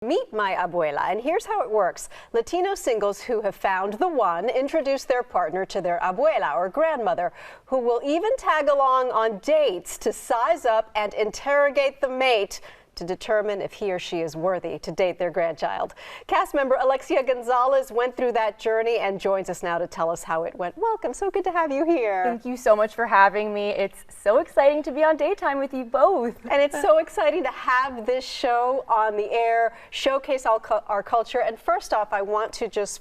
Meet My Abuela, and here's how it works. Latino singles who have found the one introduce their partner to their abuela or grandmother, who will even tag along on dates to size up and interrogate the mate to determine if he or she is worthy to date their grandchild. Cast member Alexia Gonzalez went through that journey and joins us now to tell us how it went. Welcome, so good to have you here. Thank you so much for having me. It's so exciting to be on Daytime with you both. And it's so exciting to have this show on the air, showcase our culture. And first off, I want to just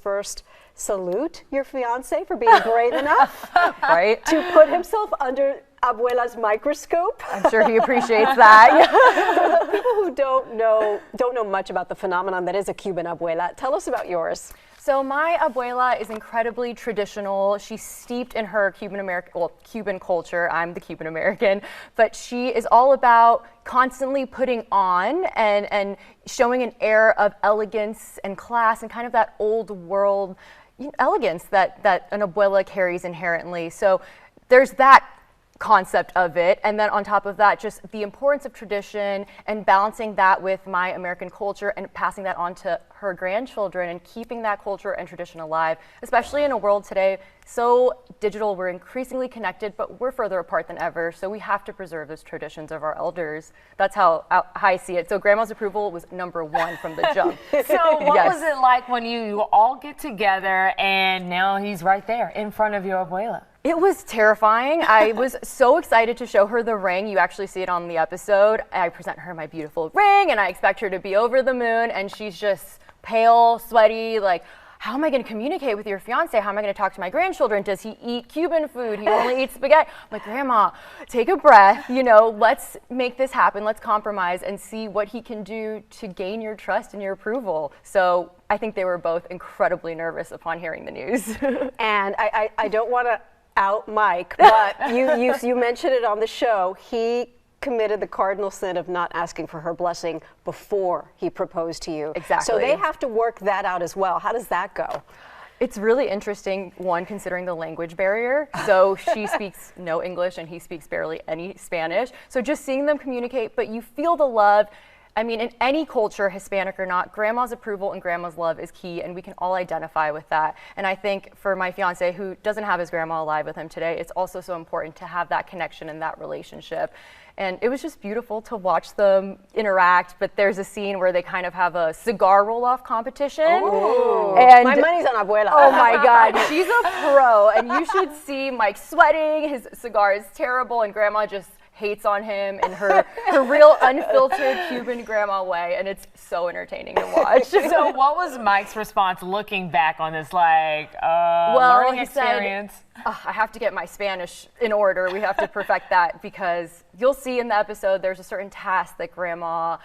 salute your fiance for being brave enough right? to put himself under Abuela's microscope. I'm sure he appreciates that. For people who don't know much about the phenomenon that is a Cuban abuela, tell us about yours. So my abuela is incredibly traditional. She's steeped in her Cuban culture. I'm the Cuban American, but she is all about constantly putting on and showing an air of elegance and class and kind of that old world elegance that an abuela carries inherently. So there's that concept of it, and then on top of that, just the importance of tradition and balancing that with my American culture and passing that on to her grandchildren and keeping that culture and tradition alive, especially in a world today so digital. We're increasingly connected, but we're further apart than ever, so we have to preserve those traditions of our elders. That's how I see it. So grandma's approval was #1 from the jump. So what was it like when you all get together and now he's right there in front of your abuela? It was terrifying. I was so excited to show her the ring. You actually see it on the episode. I present her my beautiful ring and I expect her to be over the moon, and she's just pale, sweaty, like, how am I going to communicate with your fiance? How am I going to talk to my grandchildren? Does he eat Cuban food? He only eats spaghetti. I'm like, Grandma, take a breath. Let's make this happen. Let's compromise and see what he can do to gain your trust and your approval. So I think they were both incredibly nervous upon hearing the news. And I don't want to out Mike, but you mentioned it on the show. He committed the cardinal sin of not asking for her blessing before he proposed to you. Exactly. So they have to work that out as well. How does that go? It's really interesting, one, considering the language barrier. So she speaks no English and he speaks barely any Spanish. So just seeing them communicate, but you feel the love. I mean, in any culture, Hispanic or not, grandma's approval and grandma's love is key, and we can all identify with that. And I think for my fiance, who doesn't have his grandma alive with him today, it's also so important to have that connection and that relationship. And it was just beautiful to watch them interact, but there's a scene where they kind of have a cigar roll-off competition. Oh, and my money's on Abuela. Oh my God, she's a pro, and you should see Mike sweating. His cigar is terrible, and grandma just hates on him in her real unfiltered Cuban grandma way, and it's so entertaining to watch. So what was Mike's response looking back on this, learning experience? Said, I have to get my Spanish in order. We have to perfect that, because you'll see in the episode there's a certain task that grandma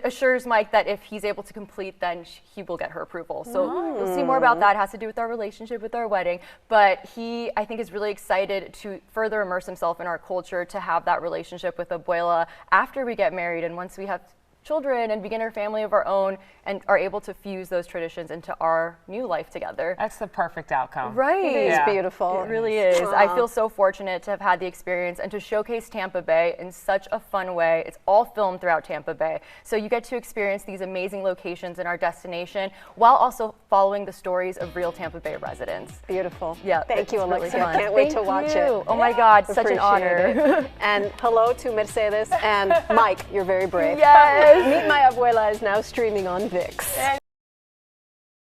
assures Mike that if he's able to complete, then he will get her approval. So you'll see more about that. It has to do with our relationship, with our wedding. But he, I think, is really excited to further immerse himself in our culture, to have that relationship with Abuela after we get married and once we have children and begin our family of our own and are able to fuse those traditions into our new life together. That's the perfect outcome. Right. It is beautiful. It really is. I feel so fortunate to have had the experience and to showcase Tampa Bay in such a fun way. It's all filmed throughout Tampa Bay. So you get to experience these amazing locations in our destination while also following the stories of real Tampa Bay residents. Beautiful. Yeah. Thank you, really Alexia. fun. Can't wait to Thank watch you. it. Oh my God, such an Appreciate honor. it. And hello to Mercedes and Mike. You're very brave. Yes. Meet My Abuela is now streaming on ViX.